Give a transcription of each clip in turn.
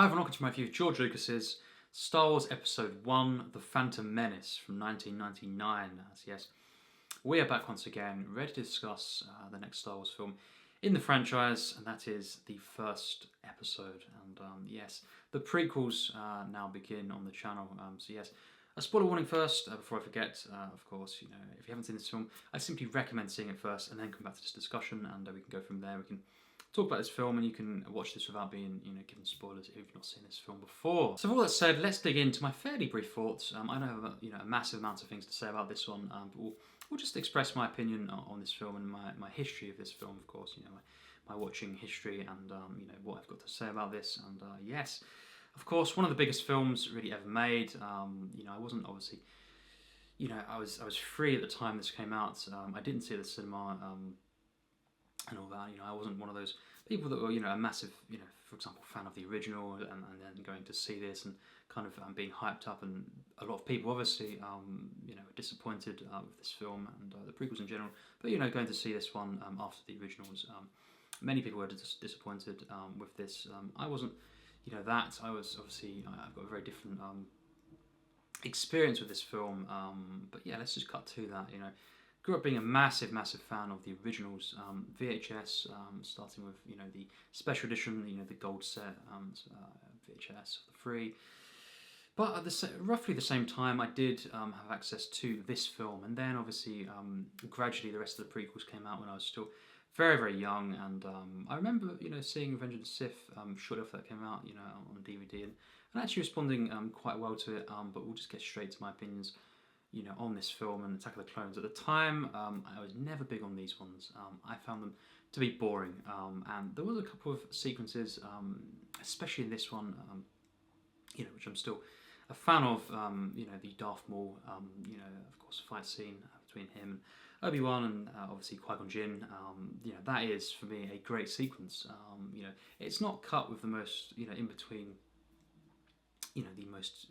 Hi everyone, welcome to my review of George Lucas's Star Wars Episode 1, The Phantom Menace from 1999. Yes, we are back once again, ready to discuss the next Star Wars film in the franchise, and that is the first episode. And yes, the prequels now begin on the channel. So yes, a spoiler warning first, before I forget, of course, if you haven't seen this film, I simply recommend seeing it first and then come back to this discussion, and we can go from there. We can talk about this film, and you can watch this without being, given spoilers if you've not seen this film before. So with all that said, let's dig into my fairly brief thoughts. I don't have a massive amount of things to say about this one, but we'll just express my opinion on this film and my history of this film, of course. My watching history and what I've got to say about this. And yes, of course, one of the biggest films really ever made. I wasn't obviously. I was free at the time this came out. I didn't see it at the cinema. And all that, I wasn't one of those people that were, a massive, for example, fan of the original, and then going to see this and kind of being hyped up. And a lot of people, obviously, were disappointed with this film and the prequels in general. But going to see this one after the originals, many people were disappointed with this. I wasn't, that. I was obviously, I've got a very different experience with this film. But yeah, let's just cut to that. Grew up being a massive fan of the originals, VHS, starting with the special edition, the gold set VHS for the free. But at roughly the same time, I did have access to this film, and then obviously gradually the rest of the prequels came out when I was still very young, and I remember seeing Revenge of the Sith shortly after that came out, on DVD, and actually responding quite well to it. But we'll just get straight to my opinions on this film and Attack of the Clones. At the time, I was never big on these ones. I found them to be boring, and there was a couple of sequences, especially in this one, which I'm still a fan of. The Darth Maul, of course, fight scene between him and Obi-Wan, and obviously Qui-Gon Jinn. That is for me a great sequence. It's not cut with the most, in between, the most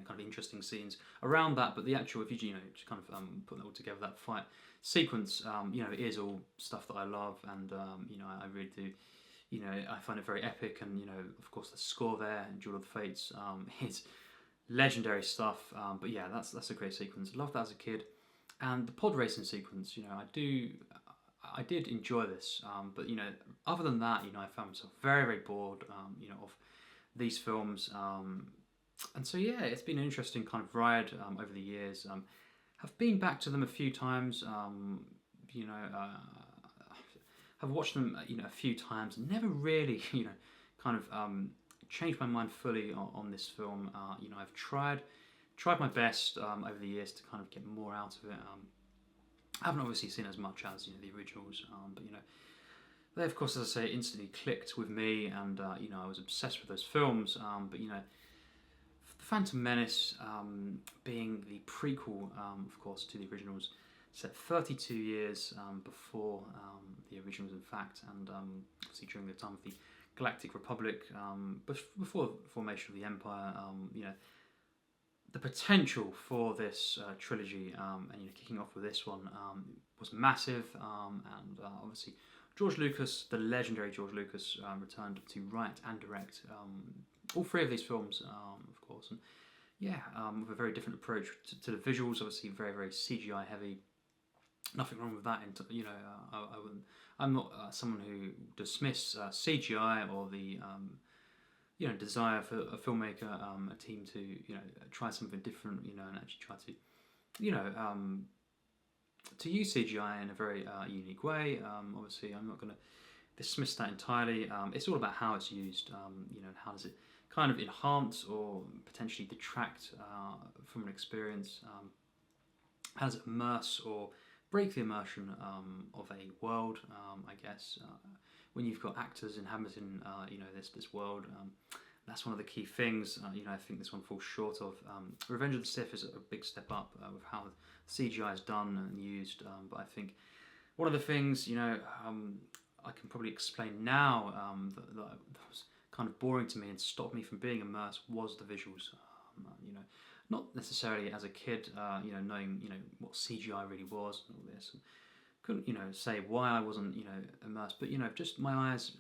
kind of interesting scenes around that, but the actual, if you just kind of put that all together, that fight sequence, it is all stuff that I love, and I really do, I find it very epic, and of course the score there, Duel of the Fates, is legendary stuff. But yeah, that's a great sequence. I loved that as a kid, and the pod racing sequence, I did enjoy this, but other than that, I found myself very bored, of these films. And so yeah, it's been an interesting kind of ride over the years. Have been back to them a few times. Have watched them a few times. Never really kind of changed my mind fully on this film. I've tried my best over the years to kind of get more out of it. I haven't obviously seen as much as the originals, but they of course, as I say, instantly clicked with me, and I was obsessed with those films. But The Phantom Menace, being the prequel, of course, to the originals, set 32 years before the originals, in fact, and obviously during the time of the Galactic Republic, before the formation of the Empire. The potential for this trilogy, and kicking off with this one, was massive, and obviously George Lucas, the legendary George Lucas, returned to write and direct all three of these films, of course, and yeah, with a very different approach to the visuals. Obviously, very CGI heavy. Nothing wrong with that. I wouldn't. I'm not someone who dismiss CGI or the desire for a filmmaker, a team to try something different, and actually try to use CGI in a very unique way. Obviously, I'm not going to dismiss that entirely. It's all about how it's used, and how does it kind of enhance or potentially detract from an experience. How does it immerse or break the immersion of a world, I guess, when you've got actors inhabiting this world. That's one of the key things. I think this one falls short of. Revenge of the Sith is a big step up with how CGI is done and used, but I think one of the things I can probably explain now that was kind of boring to me and stopped me from being immersed was the visuals. Not necessarily as a kid, knowing what CGI really was and all this, and couldn't say why I wasn't immersed, but just my eyes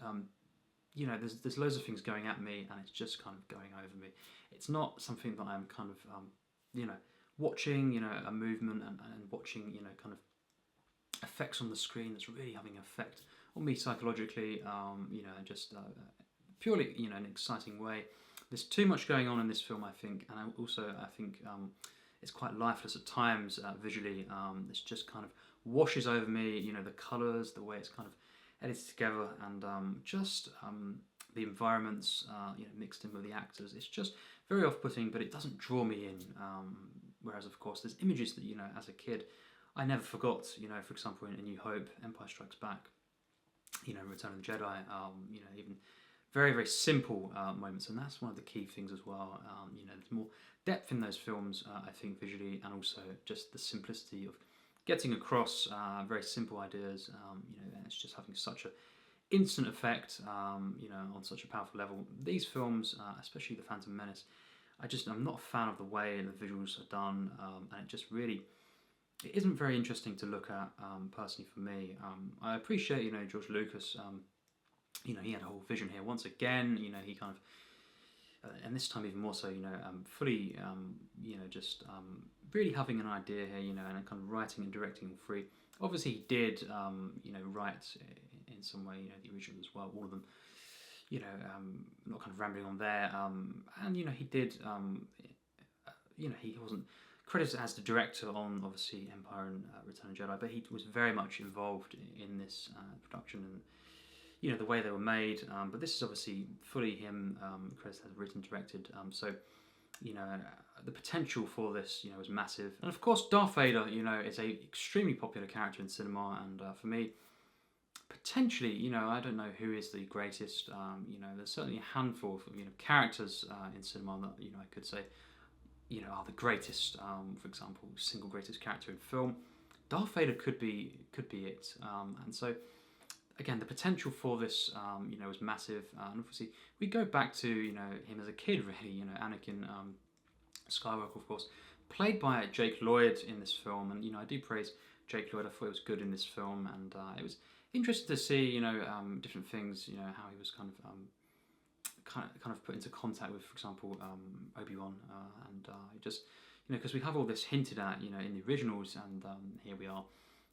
there's loads of things going at me, and it's just kind of going over me. It's not something that I'm kind of watching a movement and watching kind of effects on the screen that's really having an effect on me psychologically. Just purely an exciting way. There's too much going on in this film, I think, and I think it's quite lifeless at times visually. It's just kind of washes over me. The colours, the way it's kind of edited together, and the environments, mixed in with the actors. It's just very off-putting, but it doesn't draw me in. Whereas, of course, there's images that as a kid, I never forgot. For example, in A New Hope, Empire Strikes Back, Return of the Jedi. Even very, very simple moments, and that's one of the key things as well. There's more depth in those films, I think, visually, and also just the simplicity of getting across very simple ideas. And it's just having such a instant effect, on such a powerful level. These films, especially The Phantom Menace, I'm not a fan of the way the visuals are done, and it isn't very interesting to look at, personally for me. I appreciate, George Lucas. He had a whole vision here. Once again, he kind of, and this time even more so, fully, really having an idea here, and kind of writing and directing all three. Obviously, he did, write in some way, the original as well, all of them. Not kind of rambling on there. And he did, he wasn't credited as the director on obviously Empire and Return of the Jedi, but he was very much involved in this production and the way they were made. But this is obviously fully him, credited as written, directed. So the potential for this was massive. And of course, Darth Vader is a extremely popular character in cinema, and for me, potentially I don't know who is the greatest. There's certainly a handful of characters in cinema that I could say are the greatest. For example, single greatest character in film. Darth Vader could be it. And so again, the potential for this was massive. And obviously we go back to him as a kid, really. Anakin Skywalker, of course, played by Jake Lloyd in this film, and I do praise Jake Lloyd. I thought he was good in this film, and it was interesting to see different things, how he was kind of put into contact with, for example, Obi-Wan, and just because we have all this hinted at in the originals, and here we are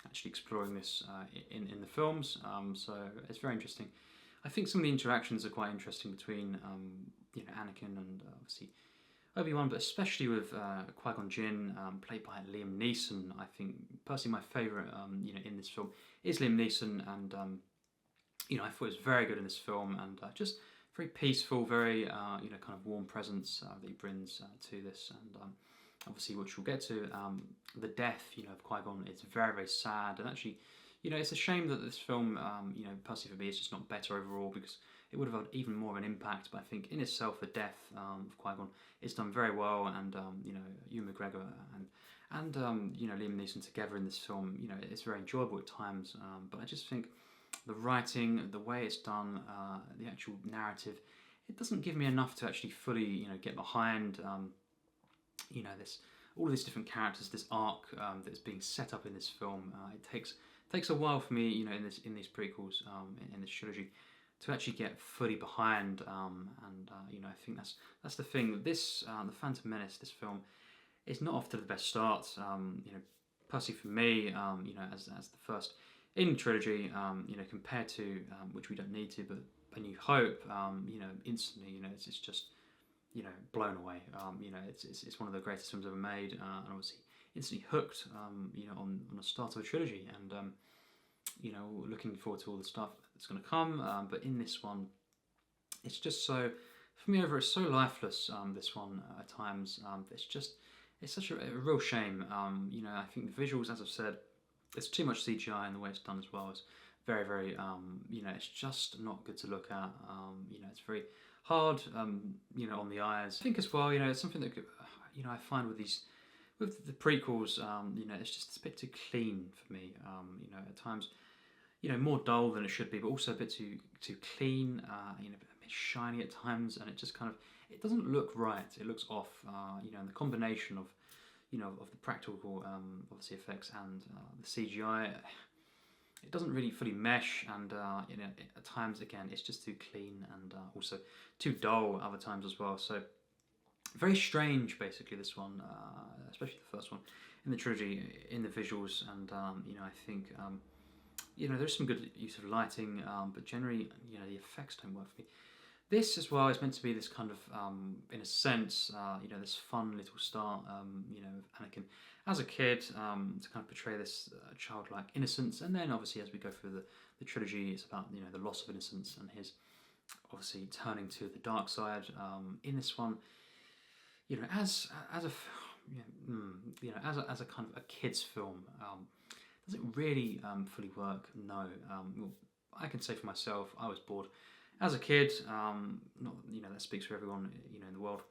actually exploring this in the films. So it's very interesting. I think some of the interactions are quite interesting between Anakin and obviously Obi-Wan, but especially with Qui-Gon Jinn, played by Liam Neeson. I think personally my favourite in this film is Liam Neeson, and I thought he was very good in this film, and just very peaceful, very kind of warm presence that he brings to this, and obviously, which we'll get to, the death of Qui-Gon is very, very sad, and actually it's a shame that this film personally for me is just not better overall, because it would have had even more of an impact. But I think in itself the death of Qui-Gon is done very well, and Ewan McGregor and Liam Neeson together in this film, it's very enjoyable at times, but I just think the writing, the way it's done, the actual narrative, it doesn't give me enough to actually fully get behind this, all of these different characters, this arc that's being set up in this film. It takes a while for me, in these prequels, in this trilogy, to actually get fully behind. I think that's the thing. This The Phantom Menace, this film, is not off to the best start. Personally for me, as the first in the trilogy, compared to which we don't need to, but A New Hope, instantly, it's just blown away. It's one of the greatest films ever made, and obviously instantly hooked, on the start of a trilogy, and looking forward to all the stuff that's going to come. But in this one, it's just so, for me, it's so lifeless. This one at times, it's such a real shame. I think the visuals, as I've said, there's too much CGI, and the way it's done as well is very, very, it's just not good to look at. It's very hard, on the eyes. I think as well, it's something that I find with the prequels, it's a bit too clean for me. At times, more dull than it should be, but also a bit too clean. A bit shiny at times, and it just kind of, it doesn't look right. It looks off. And the combination of of the practical obviously effects and the CGI. it doesn't really fully mesh, and you know, at times again it's just too clean, and also too dull other times as well. So very strange, basically, this one, especially the first one in the trilogy, in the visuals, and you know, I think you know, there's some good use of lighting, but generally, you know, the effects don't work for me. This as well is meant to be this kind of, in a sense, you know, this fun little start, you know, of Anakin as a kid, to kind of portray this childlike innocence, and then obviously as we go through the trilogy, it's about, you know, the loss of innocence and his obviously turning to the dark side. In this one, you know, as a you know, as a kind of a kids film, does it really fully work? No. Well, I can say for myself, I was bored as a kid. Not, you know, that speaks for everyone, you know, in the world.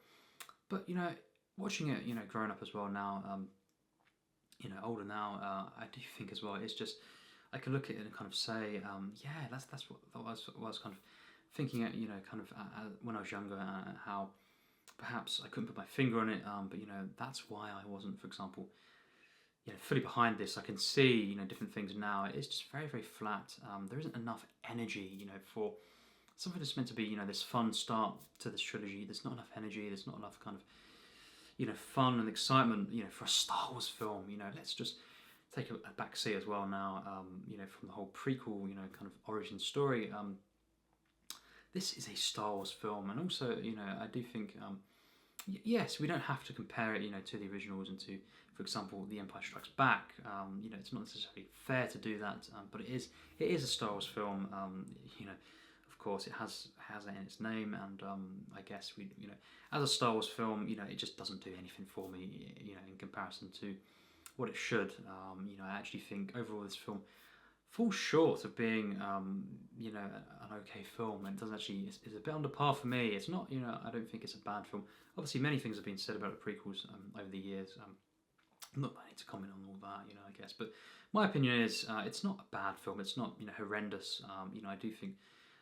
But you know, watching it, you know, growing up as well now, you know, older now, I do think as well, it's just, I can look at it and kind of say, yeah, that's what I was kind of thinking at, you know, kind of when I was younger, how perhaps I couldn't put my finger on it, but you know, that's why I wasn't, for example, you know, fully behind this. I can see, you know, different things now. It's just very, very flat. There isn't enough energy, you know, for something that's meant to be, you know, this fun start to this trilogy. There's not enough energy. There's not enough kind of, you know, fun and excitement, you know, for a Star Wars film. You know, let's just take a back seat as well now, you know, from the whole prequel, you know, kind of origin story. This is a Star Wars film, and also, you know, I do think, yes, we don't have to compare it, you know, to the originals and to, for example, The Empire Strikes Back. You know, it's not necessarily fair to do that, but it is a Star Wars film. You know, of course, it has it in its name, and I guess we, you know, as a Star Wars film, you know, it just doesn't do anything for me, you know, in comparison to what it should. You know, I actually think overall this film falls short of being, you know, an okay film, and it doesn't actually, it's a bit under par for me. It's not, you know, I don't think it's a bad film. Obviously, many things have been said about the prequels over the years. I'm not planning to comment on all that, you know, I guess. But my opinion is, it's not a bad film. It's not, you know, horrendous. You know, I do think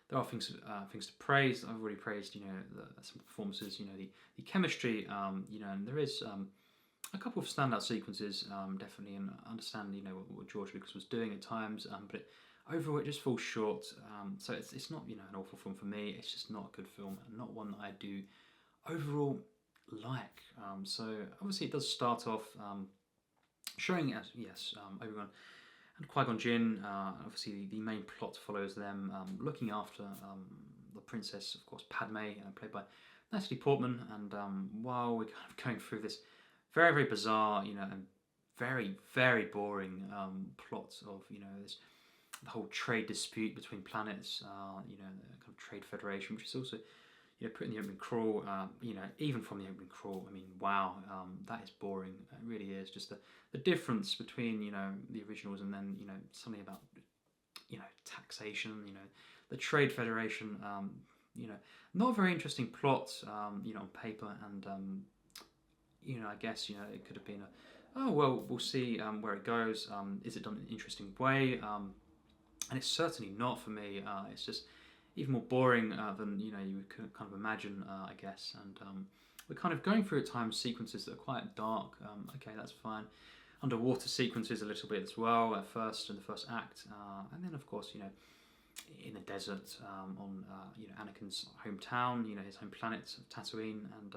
there are things to praise. I've already praised, you know, some performances. You know, the chemistry. You know, and there is a couple of standout sequences, definitely, and I understand, you know, what George Lucas was doing at times, but overall it just falls short. So it's not, you know, an awful film for me. It's just not a good film, and not one that I do overall like. So obviously it does start off showing, as yes, Obi-Wan and Qui-Gon Jinn. Obviously the main plot follows them looking after the princess, of course, Padme, played by Natalie Portman, and while we're kind of going through this very, very bizarre, you know, and very, very boring plot of, you know, the whole trade dispute between planets, you know, the kind of trade federation, which is also, you know, put in the opening crawl, you know, even from the opening crawl, I mean, wow, that is boring. It really is. Just the difference between, you know, the originals and then, you know, something about, you know, taxation, you know, the trade federation, you know, not a very interesting plot, you know, on paper, and you know, I guess, you know, it could have been oh, well, we'll see where it goes. Is it done in an interesting way? And it's certainly not for me. It's just even more boring than, you know, you could kind of imagine, I guess. And we're kind of going through at times sequences that are quite dark. Okay, that's fine. Underwater sequences a little bit as well at first, in the first act. And then, of course, you know, in the desert, on, you know, Anakin's hometown, you know, his home planet of Tatooine, and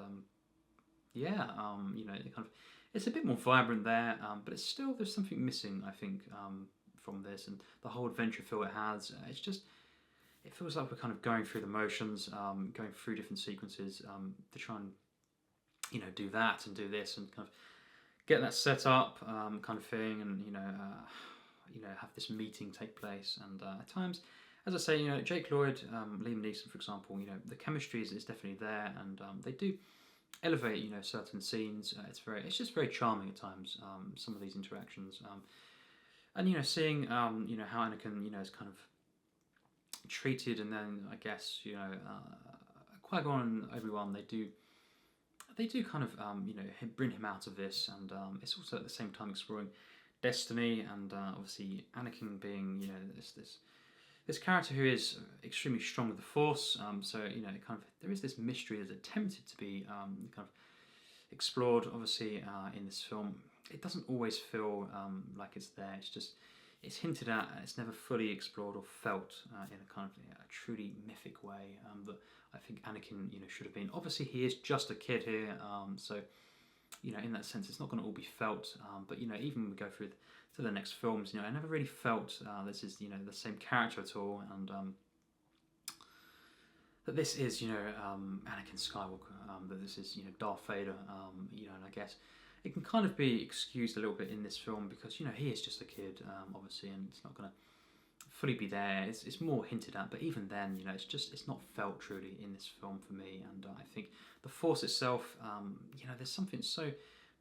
yeah, you know, it kind of, it's a bit more vibrant there, but it's still, there's something missing, I think, from this, and the whole adventure feel it has. It's just, it feels like we're kind of going through the motions, going through different sequences to try and, you know, do that and do this and kind of get that set up, kind of thing, and you know, have this meeting take place, and at times, as I say, you know, Jake Lloyd, Liam Neeson, for example, you know, the chemistry is definitely there, and they do elevate, you know, certain scenes. It's just very charming at times. Some of these interactions, and you know, seeing you know, how Anakin, you know, is kind of treated, and then I guess, you know, Qui-Gon and Obi-Wan, they do kind of you know, bring him out of this, and it's also at the same time exploring destiny, and obviously Anakin being, you know, this character who is extremely strong with the Force, so you know, kind of there is this mystery that's attempted to be kind of explored, obviously, in this film. It doesn't always feel like it's there. It's just, it's hinted at, and it's never fully explored or felt in a kind of a truly mythic way that I think Anakin, should have been. Obviously, he is just a kid here, so in that sense, it's not going to all be felt. But even when we go through to the next films, I never really felt this is the same character at all, and that this is Anakin Skywalker, that this is Darth Vader, and I guess it can kind of be excused a little bit in this film because he is just a kid, obviously, and it's not going to fully be there. It's more hinted at, but even then, it's not felt truly in this film for me. And I think the Force itself, there's something so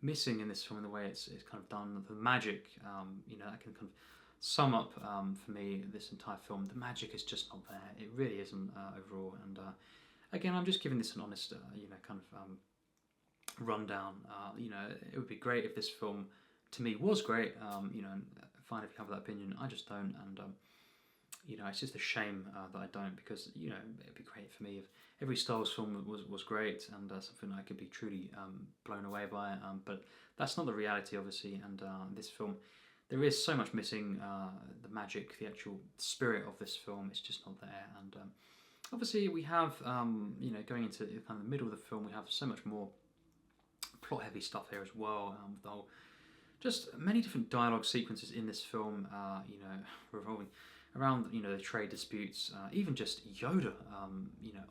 missing in this film in the way it's kind of done. The magic, that can kind of sum up for me this entire film. The magic is just not there. It really isn't overall. And again, I'm just giving this an honest, kind of rundown. It would be great if this film, to me, was great. And fine if you have that opinion. I just don't. And it's just a shame that I don't, because it'd be great for me if every Star Wars film was great and something I could be truly blown away by. But that's not the reality, obviously. And this film, there is so much missing. The magic, the actual spirit of this film is just not there. And obviously, we have going into kind of the middle of the film, we have so much more plot-heavy stuff here as well. The whole, just many different dialogue sequences in this film. Revolving around the trade disputes, even just Yoda.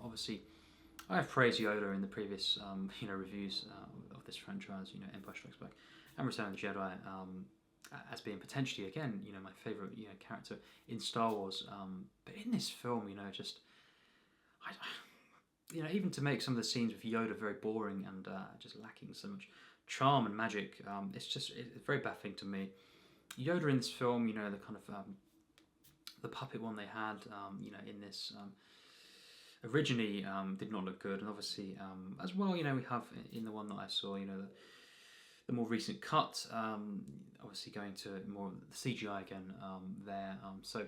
Obviously, I have praised Yoda in the previous reviews of this franchise, Empire Strikes Back and Return of the Jedi, as being potentially again my favourite character in Star Wars. But in this film, even to make some of the scenes with Yoda very boring and just lacking so much charm and magic, it's very baffling to me. Yoda in this film, the kind of the puppet one they had, in this originally did not look good, and obviously as well, we have in the one that I saw, the more recent cut, obviously going to more CGI again there. So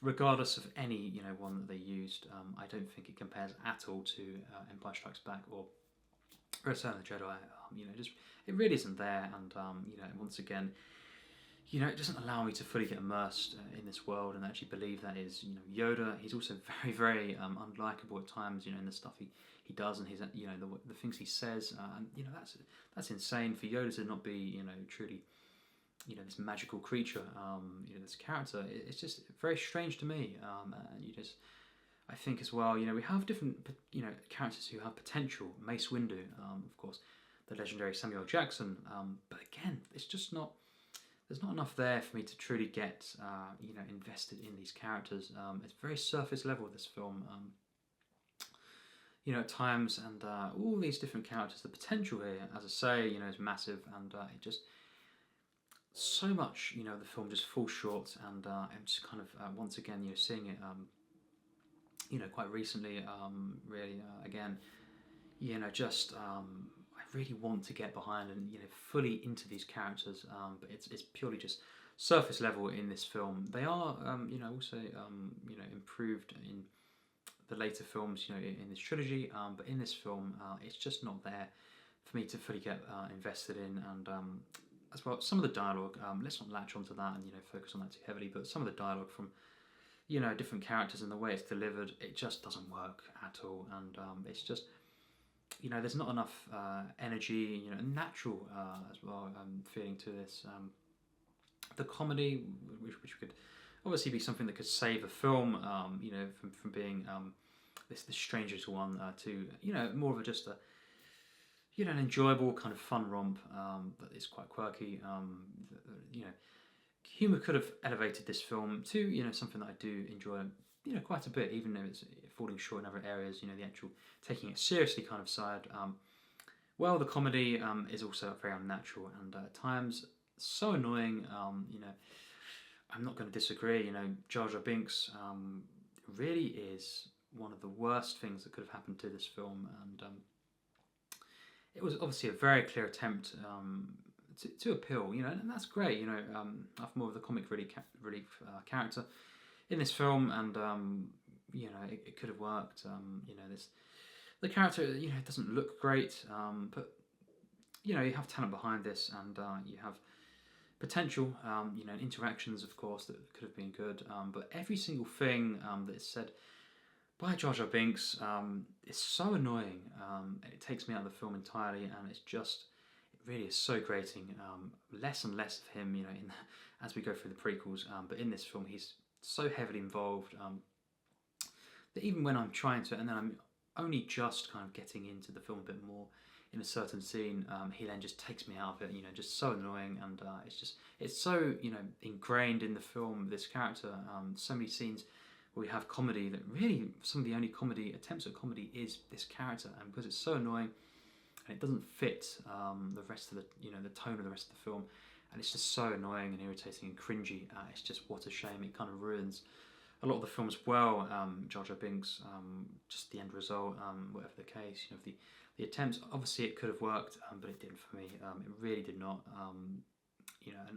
regardless of any one that they used, I don't think it compares at all to Empire Strikes Back or Return of the Jedi. It really isn't there, and once again, it doesn't allow me to fully get immersed in this world and actually believe that is Yoda. He's also very, very unlikable at times, in the stuff he does, and his the things he says, and that's insane for Yoda to not be truly this magical creature, this character. It's just very strange to me, and I think as well, we have different characters who have potential. Mace Windu, of course, the legendary Samuel L. Jackson, but again, it's just not. There's not enough there for me to truly get invested in these characters. It's very surface level, this film, at times, and all these different characters. The potential here, as I say, is massive, and it just so much. The film just falls short, and I'm just kind of once again, seeing it, quite recently, really again, just. I really want to get behind and fully into these characters, but it's purely just surface level in this film. They are also improved in the later films in this trilogy, but in this film it's just not there for me to fully get invested in. And as well, some of the dialogue, let's not latch onto that and focus on that too heavily, but some of the dialogue from different characters and the way it's delivered, it just doesn't work at all. And it's just there's not enough energy, natural as well feeling to this. The comedy, which could obviously be something that could save a film, from being this strangest one to more of just a an enjoyable kind of fun romp that is quite quirky. Humour could have elevated this film to something that I do enjoy quite a bit, even though it's falling short in other areas. The actual taking it seriously kind of side. Well, the comedy is also very unnatural and at times so annoying. I'm not going to disagree. Jar Jar Binks really is one of the worst things that could have happened to this film, and it was obviously a very clear attempt to appeal. And that's great. I'm more of the comic relief character in this film, and it could have worked. The character doesn't look great, but you have talent behind this, and you have potential, interactions, of course, that could have been good. But every single thing that is said by Jar Jar Binks is so annoying. It takes me out of the film entirely, and it really is so grating. Less and less of him, as we go through the prequels. But in this film, he's so heavily involved that even when I'm trying to, and then I'm only just kind of getting into the film a bit more in a certain scene, he then just takes me out of it. Just so annoying, and it's so ingrained in the film. This character, so many scenes where we have comedy that really some of the only attempts at comedy is this character, and because it's so annoying and it doesn't fit the rest of the the tone of the rest of the film, and it's just so annoying and irritating and cringy. It's just, what a shame. It kind of ruins a lot of the film as well. Jar Jar Binks, just the end result, whatever the case, the attempts, obviously it could have worked, but it didn't for me. It really did not. An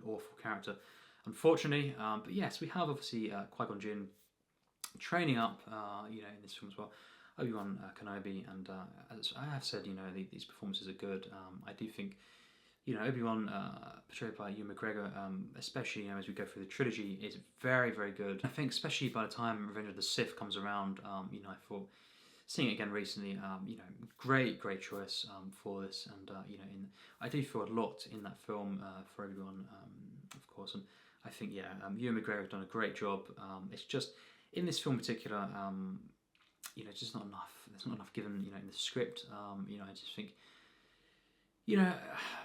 awful character, unfortunately. But yes, we have obviously Qui-Gon Jinn training up, in this film as well. Obi-Wan Kenobi, and as I have said, these performances are good. I do think, Obi-Wan, portrayed by Ewan McGregor, especially as we go through the trilogy, is very, very good. I think especially by the time Revenge of the Sith comes around, I thought, seeing it again recently, great choice for this, and I do feel a lot in that film for Obi-Wan, of course, and I think Ewan McGregor has done a great job. It's just in this film in particular, just not enough. There's not enough given, in the script. I just think,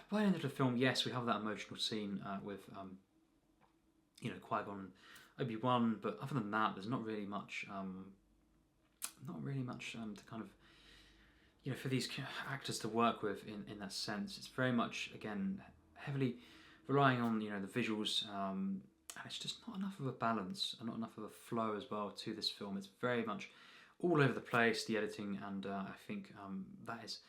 by the end of the film, yes, we have that emotional scene with, Qui-Gon and Obi-Wan, but other than that, there's not really much, to kind of, for these actors to work with in that sense. It's very much, again, heavily relying on, the visuals, and it's just not enough of a balance and not enough of a flow as well to this film. It's very much all over the place, the editing, and I think that is,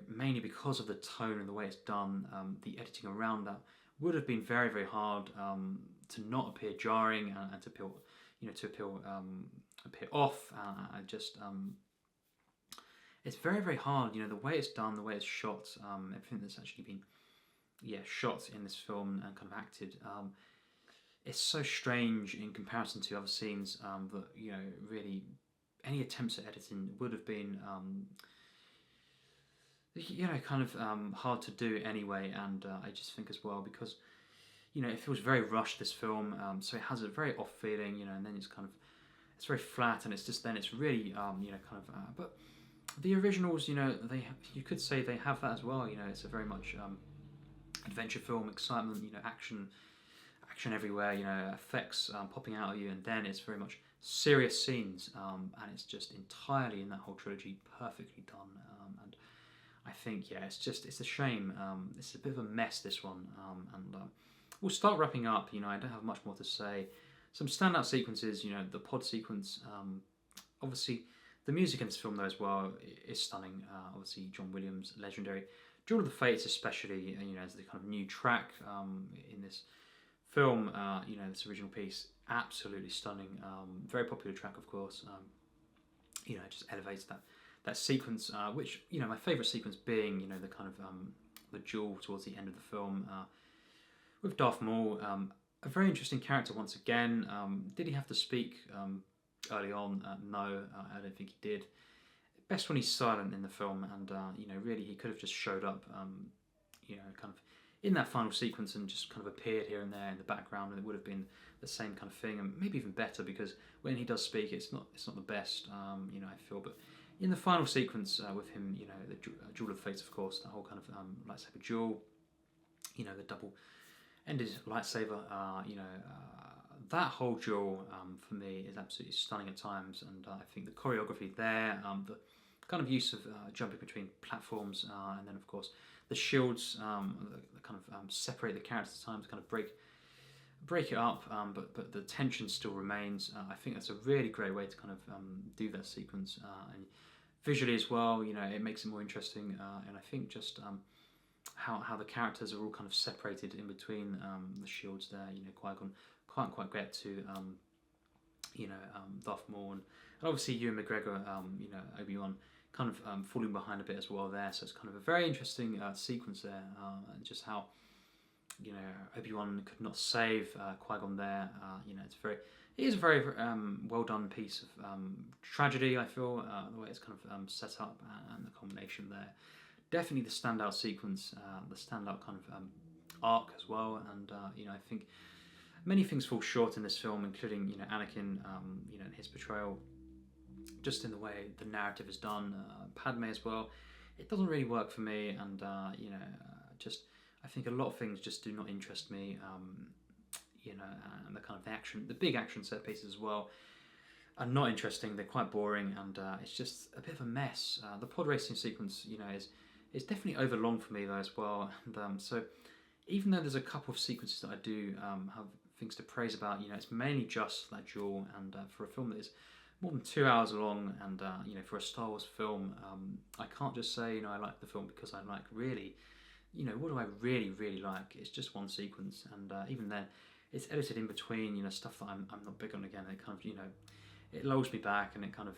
mainly because of the tone and the way it's done. The editing around that would have been very, very hard to not appear jarring and to appear off. It's very, very hard. The way it's done, the way it's shot, everything that's actually been shot in this film and kind of acted. It's so strange in comparison to other scenes that really any attempts at editing would have been hard to do anyway. And I just think as well, because it feels very rushed, this film, so it has a very off feeling, and then it's very flat, and it's really but the originals, you could say they have that as well. It's a very much adventure film, excitement, action everywhere, effects popping out at you, and then it's very much serious scenes, and it's just entirely in that whole trilogy perfectly done. And I think it's a shame. It's a bit of a mess, this one, and we'll start wrapping up. I don't have much more to say. Some standout sequences, the pod sequence, obviously the music in this film though as well is stunning. Obviously John Williams, legendary. Duel of the Fates especially, as the kind of new track in this film, this original piece, absolutely stunning. Very popular track, of course. It just elevates that sequence, which, my favourite sequence being, the kind of the duel towards the end of the film with Darth Maul. A very interesting character once again. Did he have to speak early on? No, I don't think he did. Best when he's silent in the film, and really he could have just showed up, kind of in that final sequence and just kind of appeared here and there in the background, and it would have been the same kind of thing, and maybe even better, because when he does speak, it's not the best, I feel. But in the final sequence with him, the Duel of Fates, of course, the whole kind of lightsaber duel, the double-ended lightsaber, that whole duel for me is absolutely stunning at times, and I think the choreography there, the kind of use of jumping between platforms, and then of course the shields that kind of separate the characters at times, kind of break it up, but the tension still remains. I think that's a really great way to kind of do that sequence, and visually as well, it makes it more interesting, and I think just how the characters are all kind of separated in between the shields there. Qui-Gon can't quite get to Darth Maul, and obviously Ewan McGregor, Obi-Wan kind of falling behind a bit as well there. So it's kind of a very interesting sequence there, and just how you know, Obi-Wan could not save Qui-Gon there. You know, it is a very well done piece of tragedy. I feel the way it's kind of set up and the combination there. Definitely the standout sequence, the standout kind of arc as well. And you know, I think many things fall short in this film, including, you know, Anakin, you know, and his portrayal, just in the way the narrative is done. Padme as well, it doesn't really work for me, and you know, just I think a lot of things just do not interest me. You know, and the kind of the big action set pieces as well, are not interesting. They're quite boring, and it's just a bit of a mess. The pod racing sequence, you know, is definitely overlong for me though as well. And so even though there's a couple of sequences that I do have things to praise about, you know, it's mainly just that duel. And for a film that is more than 2 hours long, and you know, for a Star Wars film, I can't just say, you know, I like the film because I like, really, you know, what do I really like? It's just one sequence, and even then, it's edited in between, you know, stuff that I'm not big on again. It kind of, you know, it lulls me back, and it kind of,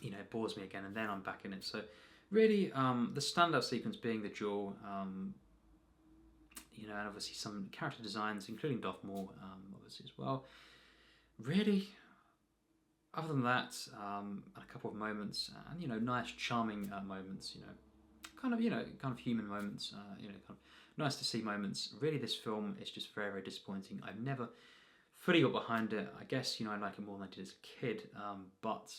you know, it bores me again, and then I'm back in it. So really, the standout sequence being the duel, you know, and obviously some character designs, including Darth Maul, obviously as well. Really, other than that, a couple of moments, and you know, nice, charming moments, you know, kind of human moments, you know, kind of nice to see moments. Really, this film is just very disappointing. I've never fully got behind it. I guess, you know, I like it more than I did as a kid, but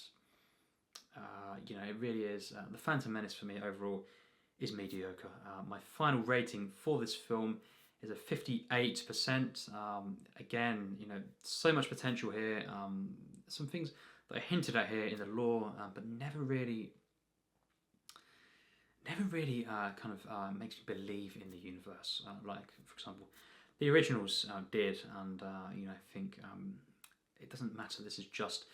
you know, it really is. The Phantom Menace for me overall is mediocre. My final rating for this film is a 58%. Again, you know, so much potential here. Some things that are hinted at here in the lore, but never really kind of makes me believe in the universe. Like, for example, the originals did, and you know, I think it doesn't matter. This is just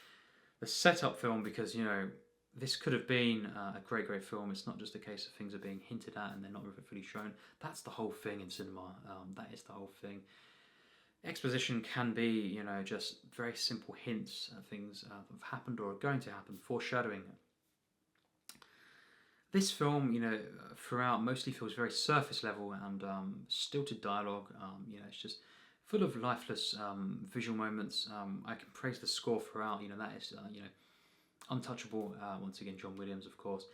the setup film, because, you know, this could have been a great film. It's not just a case of things are being hinted at and they're not fully shown. That's the whole thing in cinema. That is the whole thing. Exposition can be, you know, just very simple hints at things that have happened or are going to happen, foreshadowing. This film, you know, throughout mostly feels very surface level and stilted dialogue. You know, it's just full of lifeless visual moments. I can praise the score throughout. You know, that is, you know, untouchable. Once again, John Williams, of course.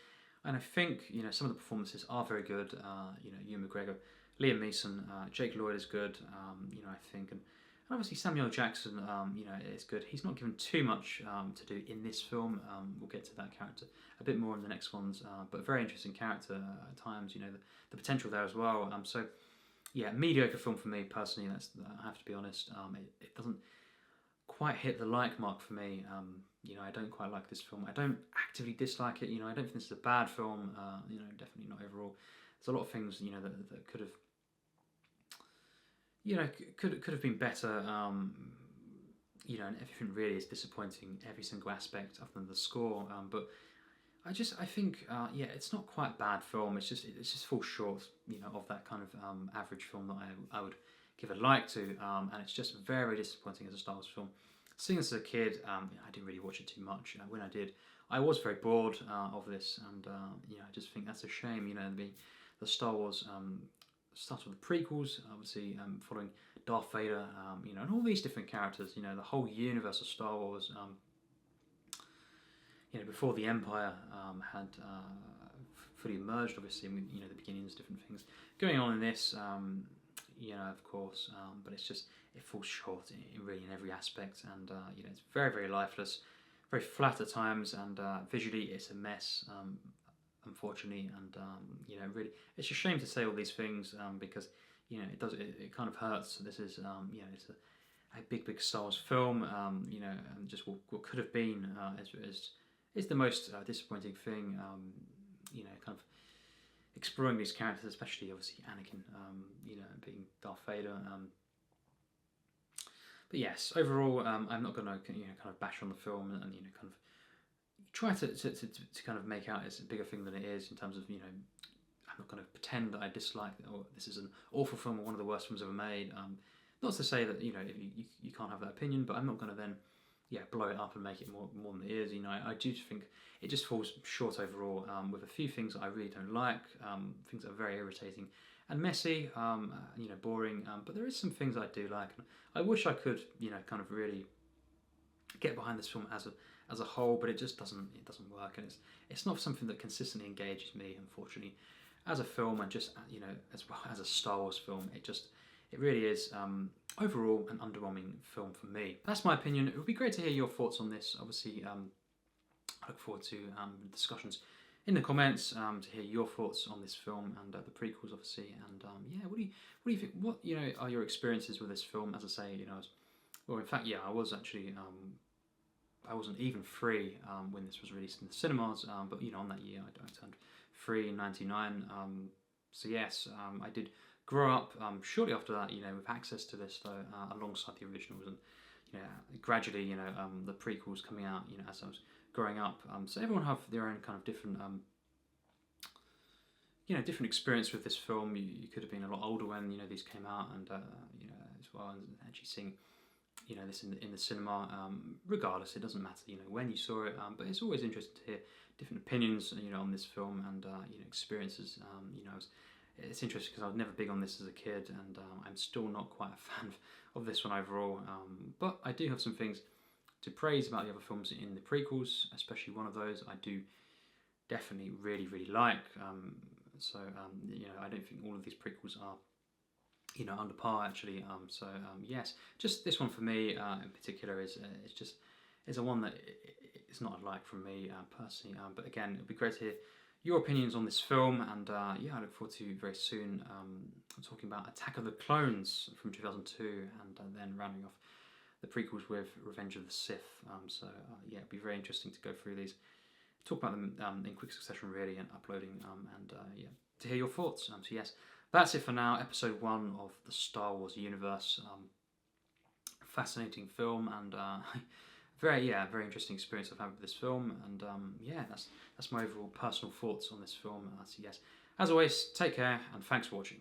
And I think, you know, some of the performances are very good. You know, Ewan McGregor, Liam Neeson, Jake Lloyd is good. You know, I think, and obviously Samuel Jackson, you know, is good. He's not given too much to do in this film. We'll get to that character a bit more in the next ones, but a very interesting character at times. You know, the potential there as well. So, yeah, mediocre film for me personally. I have to be honest. It doesn't quite hit the like mark for me. You know, I don't quite like this film. I don't actively dislike it. You know, I don't think this is a bad film. You know, definitely not overall. There's a lot of things, you know, that could have, you know, could have been better. You know, and everything really is disappointing, every single aspect other than the score. But I think, yeah, it's not quite a bad film. It just falls short, you know, of that kind of average film that I would give a like to. And it's just very disappointing as a Star Wars film. Seeing this as a kid, I didn't really watch it too much. When I did, I was very bored of this, and you know, I just think that's a shame. You know, the Star Wars starts with the prequels, obviously following Darth Vader, you know, and all these different characters. You know, the whole universe of Star Wars. You know, before the Empire had fully emerged, obviously, with, you know, the beginnings, different things going on in this. You know, of course, but it's just, it falls short in every aspect, and you know, it's very lifeless, very flat at times, and visually it's a mess, unfortunately, and you know, really, it's a shame to say all these things, because, you know, it kind of hurts. This is, you know, it's a big Star Wars film, you know, and just what could have been is the most disappointing thing, you know, kind of exploring these characters, especially obviously Anakin, you know, being Darth Vader. But yes, overall, I'm not going to, you know, kind of bash on the film and you know, kind of try to kind of make out it's a bigger thing than it is, in terms of, you know, I'm not going to pretend that I dislike it, or this is an awful film or one of the worst films ever made. Not to say that, you know, you can't have that opinion, but I'm not going to then, yeah, blow it up and make it more than it is. You know, I do think it just falls short overall, with a few things that I really don't like, things that are very irritating, and messy, boring. But there is some things I do like. And I wish I could, kind of really get behind this film as a whole, but it just doesn't work, and it's not something that consistently engages me, unfortunately, as a film, and just as well as a Star Wars film. It really is overall an underwhelming film for me. That's my opinion. It would be great to hear your thoughts on this. Obviously, I look forward to discussions in the comments to hear your thoughts on this film and the prequels, obviously. And what do you think? What are your experiences with this film? As I say, in fact, I was actually. I wasn't even 3 when this was released in the cinemas, but on that year I turned 3 in '99. So yes, I did grow up shortly after that, with access to this, though, alongside the originals, and gradually, the prequels coming out, as I was growing up. So everyone have their own kind of different, different experience with this film. You could have been a lot older when these came out, and as well, and actually seeing this in the cinema. Regardless, it doesn't matter when you saw it, but it's always interesting to hear different opinions on this film, and experiences. It's interesting because I was never big on this as a kid, and I'm still not quite a fan of this one overall. But I do have some things to praise about the other films in the prequels, especially one of those I do definitely really like. I don't think all of these prequels are under par, actually. Yes, just this one for me in particular is a one that it's not a like from me personally. But again, it'd be great to hear your opinions on this film, and I look forward to very soon talking about Attack of the Clones from 2002, and then rounding off the prequels with Revenge of the Sith. It'd be very interesting to go through these, talk about them in quick succession, really, and uploading, to hear your thoughts. Yes, that's it for now. Episode 1 of the Star Wars universe. Fascinating film, and very interesting experience I've had with this film, and that's my overall personal thoughts on this film. Yes, as always, take care, and thanks for watching.